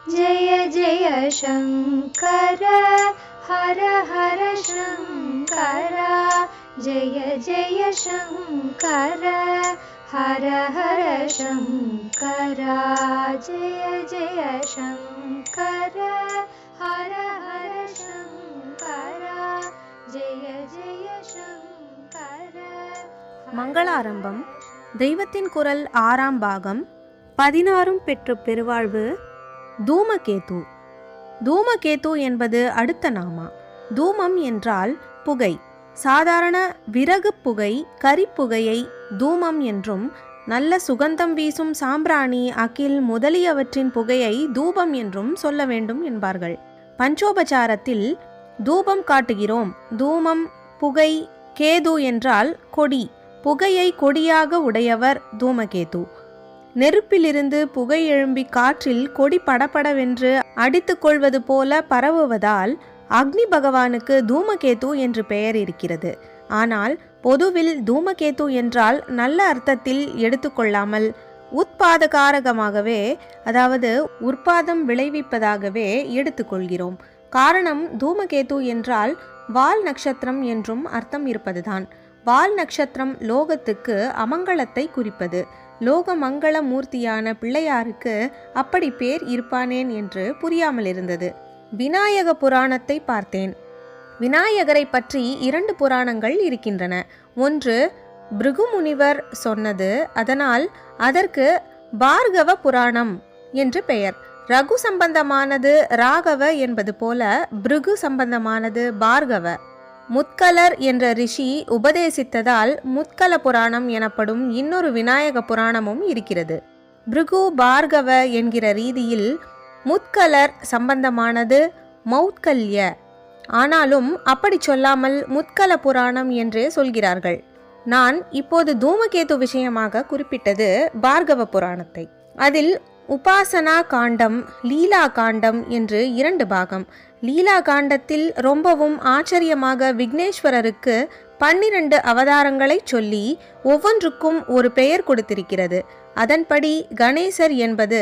जय जय शङ्कर हर हर शङ्कर जय जय शङ्कर हर हर शङ्कर जय जय शङ्कर हर हर शङ्कर जय जय शङ्कर. மங்களாரம்பம். தெய்வத்தின் குரல் 6ஆம் பாகம். 16 பெற்று பெருவாழ்வு. தூமகேது. தூமகேது என்பது அடுத்த நாமா. தூமம் என்றால் புகை. சாதாரண விறகு புகை, கரிப்புகையை தூமம் என்றும், நல்ல சுகந்தம் வீசும் சாம்பிராணி, அகில் முதலியவற்றின் புகையை தூபம் என்றும் சொல்ல வேண்டும் என்பார்கள். பஞ்சோபசாரத்தில் தூபம் காட்டுகிறோம். தூமம் புகை, கேது என்றால் கொடி. புகையை கொடியாக உடையவர் தூமகேது. நெருப்பிலிருந்து புகை எழும்பி காற்றில் கொடி படபடவென்று அடித்துக் கொள்வது போல பரவுவதால் அக்னி பகவானுக்கு தூமகேது என்று பெயர் இருக்கிறது. ஆனால் பொதுவில் தூமகேது என்றால் நல்ல அர்த்தத்தில் எடுத்துக்கொள்ளாமல் உத்பாதகாரகமாகவே, அதாவது உற்பாதம் விளைவிப்பதாகவே எடுத்துக்கொள்கிறோம். காரணம், தூமகேது என்றால் வால் நட்சத்திரம் என்றும் அர்த்தம் இருப்பதுதான். வால் நட்சத்திரம் லோகத்துக்கு அமங்கலத்தை குறிப்பது. லோக மங்கள மூர்த்தியான பிள்ளையாருக்கு அப்படி பேர் இருப்பானேன் என்று புரியாமல் இருந்தது. விநாயக புராணத்தை பார்த்தேன். விநாயகரை பற்றி 2 புராணங்கள் இருக்கின்றன. ஒன்று பிருகு முனிவர் சொன்னது, அதனால் அதற்கு பார்கவ புராணம் என்று பெயர். ரகு சம்பந்தமானது ராகவ என்பது போல பிருகு சம்பந்தமானது பார்கவ. முத்கலர் என்ற ரிஷி உபதேசித்ததால் முத்கல புராணம் எனப்படும் இன்னொரு விநாயக புராணமும் இருக்கிறது. பிருகு பார்கவ என்கிற ரீதியில் முத்கலர் சம்பந்தமானது மௌத்கல்ய. ஆனாலும் அப்படி சொல்லாமல் முத்கல புராணம் என்றே சொல்கிறார்கள். நான் இப்போது தூமகேது விஷயமாக குறிப்பிட்டது பார்கவ புராணத்தை. அதில் உபாசனா காண்டம், லீலா காண்டம் என்று 2 பாகம். லீலா காண்டத்தில் ரொம்பவும் ஆச்சரியமாக விக்னேஸ்வரருக்கு 12 அவதாரங்களை சொல்லி ஒவ்வொன்றுக்கும் ஒரு பெயர் கொடுத்திருக்கிறது. அதன்படி கணேசர் என்பது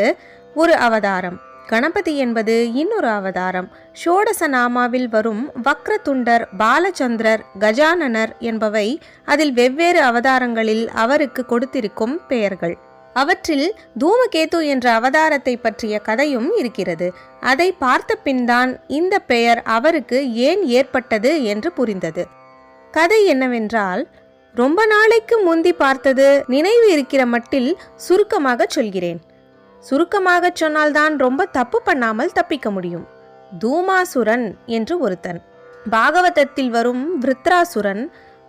ஒரு அவதாரம், கணபதி என்பது இன்னொரு அவதாரம். ஷோடச நாமாவில் வரும் வக்ரதுண்டர், பாலச்சந்திரர், கஜானனர் என்பவை அதில் வெவ்வேறு அவதாரங்களில் அவருக்கு கொடுத்திருக்கும் பெயர்கள். அவற்றில் தூமகேது என்ற அவதாரத்தை பற்றிய கதையும் இருக்கிறது. அதை பார்த்த பின்தான் இந்த பெயர் அவருக்கு ஏன் ஏற்பட்டது என்று புரிந்தது. கதை என்னவென்றால், ரொம்ப நாளைக்கு முந்தி பார்த்தது நினைவு இருக்கிற மட்டில் சுருக்கமாக சொல்கிறேன். சுருக்கமாக சொன்னால்தான் ரொம்ப தப்பு பண்ணாமல் தப்பிக்க முடியும். தூமாசுரன் என்று ஒருத்தன். பாகவதத்தில் வரும் விருத்ராசுரன்,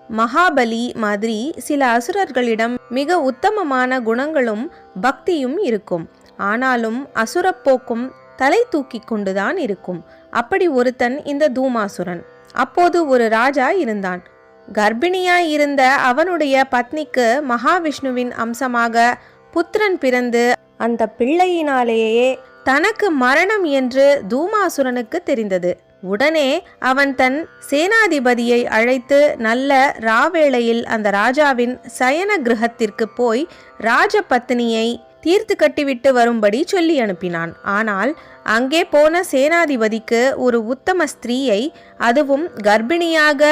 மகாபலி மாதிரி சில அசுரர்களிடம் மிக உத்தமமான குணங்களும் பக்தியும் இருக்கும். ஆனாலும் அசுரப்போக்கும் தலை தூக்கி கொண்டுதான் இருக்கும். அப்படி ஒருத்தன் இந்த தூமாசுரன். அப்போது ஒரு ராஜா இருந்தான். கர்ப்பிணியாய் இருந்த அவனுடைய பத்னிக்கு மகாவிஷ்ணுவின் அம்சமாக புத்திரன் பிறந்து அந்த பிள்ளையினாலேயே தனக்கு மரணம் என்று தூமாசுரனுக்கு தெரிந்தது. உடனே அவன் தன் சேனாதிபதியை அழைத்து நல்ல ராவேளையில் அந்த ராஜாவின் சயன கிரகத்திற்கு போய் ராஜபத்னியை தீர்த்து கட்டிவிட்டு வரும்படி சொல்லி அனுப்பினான். ஆனால் அங்கே போன சேனாதிபதிக்கு ஒரு உத்தம ஸ்திரீயை, அதுவும் கர்ப்பிணியாக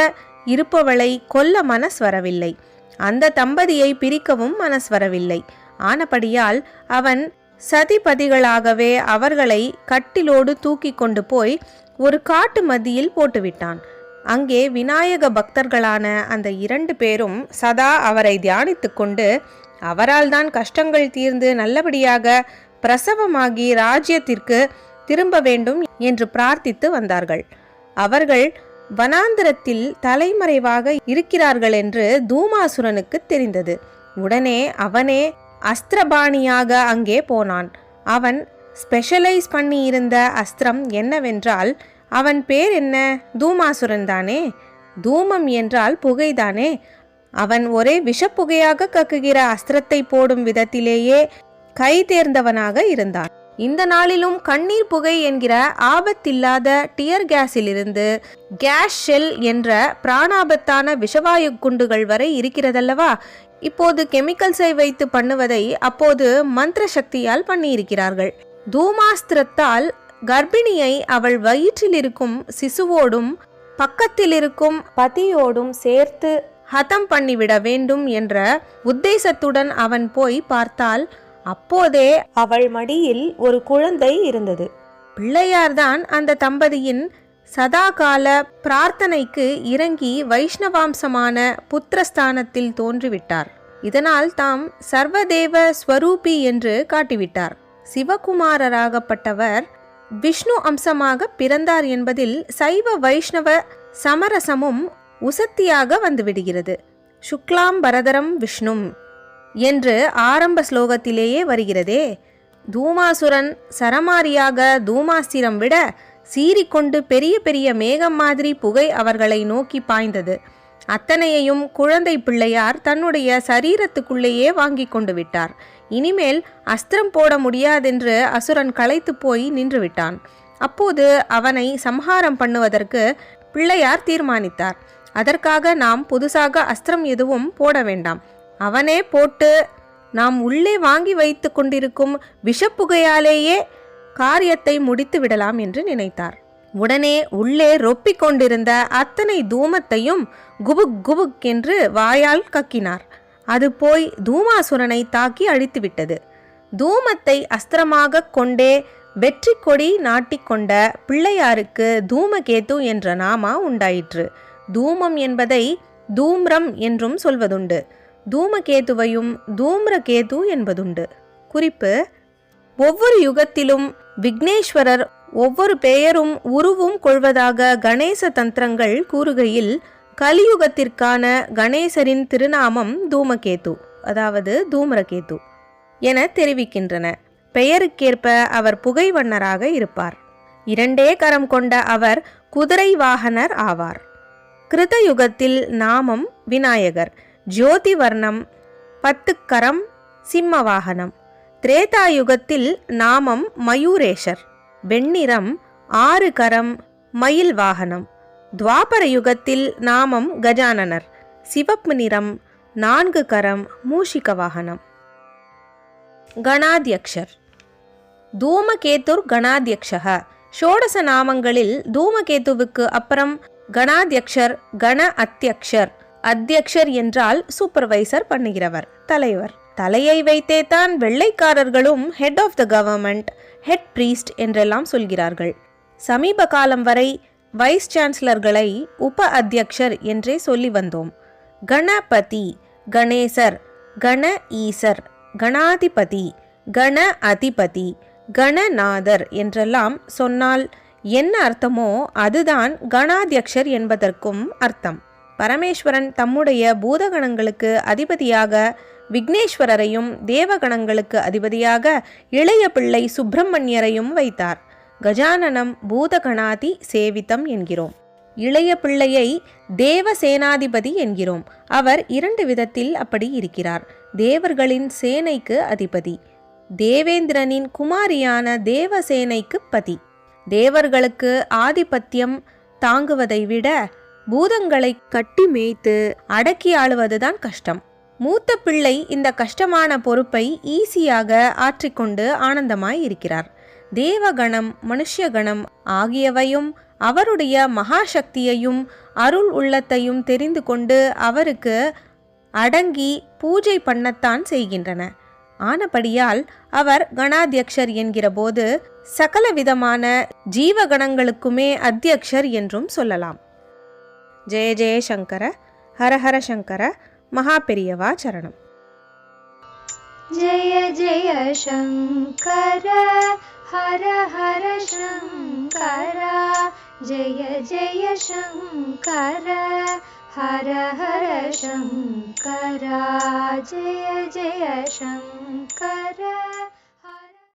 இருப்பவளை கொல்ல மனஸ் வரவில்லை. அந்த தம்பதியை பிரிக்கவும் மனஸ் வரவில்லை. ஆனபடியால் அவன் சதிபதிகளாகவே அவர்களை கட்டிலோடு தூக்கி கொண்டு போய் ஒரு காட்டு மத்தியில் போட்டுவிட்டான். அங்கே விநாயக பக்தர்களான அந்த 2 பேரும் சதா அவரை தியானித்து கொண்டு அவரால் தான் கஷ்டங்கள் தீர்ந்து நல்லபடியாக பிரசவமாகி ராஜ்யத்திற்கு திரும்ப வேண்டும் என்று பிரார்த்தித்து வந்தார்கள். அவர்கள் வனாந்திரத்தில் தலைமறைவாக இருக்கிறார்கள் என்று தூமாசுரனுக்கு தெரிந்தது. உடனே அவனே அஸ்திரபாணியாக அங்கே போனான். அவன் ஸ்பெஷலைஸ் பண்ணி இருந்த அஸ்திரம் என்னவென்றால், அவன் பேர் என்ன? தூமாசுரன் தானே. தூமம் என்றால் புகைதானே. அவன் ஒரே விஷப்புகையாக கக்குகிற அஸ்திரத்தை போடும் விதத்திலேயே கை தேர்ந்தவனாக இருந்தான். இந்த நாளிலும் கண்ணீர் புகை என்கிற ஆபத்தில்லாத டியர் கேஸிலிருந்து கேஸ் ஷெல் என்ற பிராணாபத்தான விஷவாயு குண்டுகள் வரை இருக்கிறதல்லவா. இப்போது கெமிக்கல்ஸை வைத்து பண்ணுவதை அப்போது மந்திர சக்தியால் பண்ணியிருக்கிறார்கள். தூமாஸ்திரத்தால் கர்ப்பிணியை அவள் வயிற்றில் இருக்கும் சிசுவோடும் பக்கத்தில் இருக்கும் பதியோடும் சேர்த்து ஹதம் பண்ணிவிட வேண்டும் என்ற உத்தேசத்துடன் அவன் போய் பார்த்தால் அப்போதே அவள் மடியில் ஒரு குழந்தை இருந்தது. பிள்ளையார்தான் அந்த தம்பதியின் சதாகால பிரார்த்தனைக்கு இறங்கி வைஷ்ணவாம்சமான புத்திரஸ்தானத்தில் தோன்றிவிட்டார். இதனால் தாம் சர்வதேவ ஸ்வரூபி என்று காட்டிவிட்டார். சிவகுமாரராகப்பட்டவர் விஷ்ணு அம்சமாக பிறந்தார் என்பதில் சைவ வைஷ்ணவ சமரசமும் உசத்தியாக வந்துவிடுகிறது. சுக்லாம் பரதரம் விஷ்ணும் என்று ஆரம்ப ஸ்லோகத்திலேயே வருகிறதே. தூமாசுரன் சரமாரியாக தூமாஸ்திரம் விட சீறிக்கொண்டு பெரிய பெரிய மேகம் மாதிரி புகை அவர்களை நோக்கி பாய்ந்தது. அத்தனையையும் குழந்தை பிள்ளையார் தன்னுடைய சரீரத்துக்குள்ளேயே வாங்கி கொண்டு விட்டார். இனிமேல் அஸ்திரம் போட முடியாதென்று அசுரன் களைத்து போய் நின்று விட்டான். அப்போது அவனை சம்ஹாரம் பண்ணுவதற்கு பிள்ளையார் தீர்மானித்தார். அதற்காக நாம் புதுசாக அஸ்திரம் எதுவும் போட வேண்டாம், அவனே போட்டு நாம் உள்ளே வாங்கி வைத்து கொண்டிருக்கும் விஷப்புகையாலேயே காரியத்தை முடித்து விடலாம் என்று நினைத்தார். உடனே உள்ளே ரொப்பிக் கொண்டிருந்த அத்தனை தூமத்தையும் குபுக் குபுக் என்று வாயால் கக்கினார். அது போய் தூமாசுரனை தாக்கி அழித்துவிட்டது. தூமத்தை அஸ்திரமாக கொண்டே வெற்றி கொடி நாட்டிக்கொண்ட பிள்ளையாருக்கு தூமகேது என்ற நாமா உண்டாயிற்று. தூமம் என்பதை தூம்ரம் என்றும் சொல்வதுண்டு. தூமகேதுவையும் தூம்ரகேது என்பதுண்டு. குறிப்பு: ஒவ்வொரு யுகத்திலும் விக்னேஸ்வரர் ஒவ்வொரு பெயரும் உருவும் கொள்வதாக கணேச தந்திரங்கள் கூறுகையில் கலியுகத்திற்கான கணேசரின் திருநாமம் தூமகேது, அதாவது தூம்ரகேது என தெரிவிக்கின்றன. பெயருக்கேற்ப அவர் புகை வண்ணராக இருப்பார். 2 கரம் கொண்ட அவர் குதிரை வாகனர் ஆவார். கிருத யுகத்தில் நாமம் விநாயகர், ஜோதி வர்ணம், 10 கரம், சிம்ம வாகனம். திரேதாயுகத்தில் நாமம் மயூரேஷர், வெண்ணிறம், 6 கரம், மயில் வாகனம். துவாபர யுகத்தில் நாமம் கஜானனர், சிவப்பு நிறம், 4 கரம், மூஷிக வாகனம். கணாத்யக்ஷர். தூமகேதுர் கணாத்யக்ஷக. ஷோடச நாமங்களில் தூமகேதுவுக்கு அப்புறம் கணாத்யக்ஷர், கண அத்தியக்ஷர். அத்தியக்ஷர் என்றால் சூப்பர்வைசர், பண்ணுகிறவர், தலைவர். தலையை வைத்தே தான் வெள்ளைக்காரர்களும் head of the government, head priest என்றெல்லாம் சொல்கிறார்கள். சமீப காலம் வரை வைஸ் சான்சலர்களை உப அத்தியக்ஷர் என்றே சொல்லி வந்தோம். கணபதி, கணேசர், கண ஈசர், கணாதிபதி, கண அதிபதி, கணநாதர் என்றெல்லாம் சொன்னால் என்ன அர்த்தமோ அதுதான் கணாத்யக்ஷர் என்பதற்கும் அர்த்தம். பரமேஸ்வரன் தம்முடைய பூதகணங்களுக்கு அதிபதியாக விக்னேஸ்வரரையும் தேவகணங்களுக்கு அதிபதியாக இளைய பிள்ளை சுப்பிரமணியரையும் வைத்தார். கஜானனம் பூதகணாதி சேவிதம் என்கிறோம். இளைய பிள்ளையை தேவசேனாதிபதி என்கிறோம். அவர் 2 விதத்தில் அப்படி இருக்கிறார். தேவர்களின் சேனைக்கு அதிபதி, தேவேந்திரனின் குமாரியான தேவசேனைக்கு பதி. தேவர்களுக்கு ஆதிபத்தியம் தாங்குவதை விட பூதங்களை கட்டி மேய்த்து அடக்கி ஆளுவதுதான் கஷ்டம். மூத்த பிள்ளை இந்த கஷ்டமான பொறுப்பை ஈஸியாக ஆற்றிக்கொண்டு ஆனந்தமாய் இருக்கிறார். தேவகணம், மனுஷ்யகணம் ஆகியவையும் அவருடைய மகாசக்தியையும் அருள் உள்ளத்தையும் தெரிந்து கொண்டு அவருக்கு அடங்கி பூஜை பண்ணத்தான் செய்கின்றன. ஆனபடியால் அவர் கணாத்யக்ஷர் என்கிற போது சகல விதமான ஜீவகணங்களுக்குமே அத்தியக்ஷர் என்றும் சொல்லலாம். ஜெய ஜெய சங்கர, ஹரஹர சங்கர, மகாபெரியவா சரணம். जय जय शङ्कर हर हर शङ्कर जय जय शङ्कर हर हर शङ्कर जय जय शङ्कर।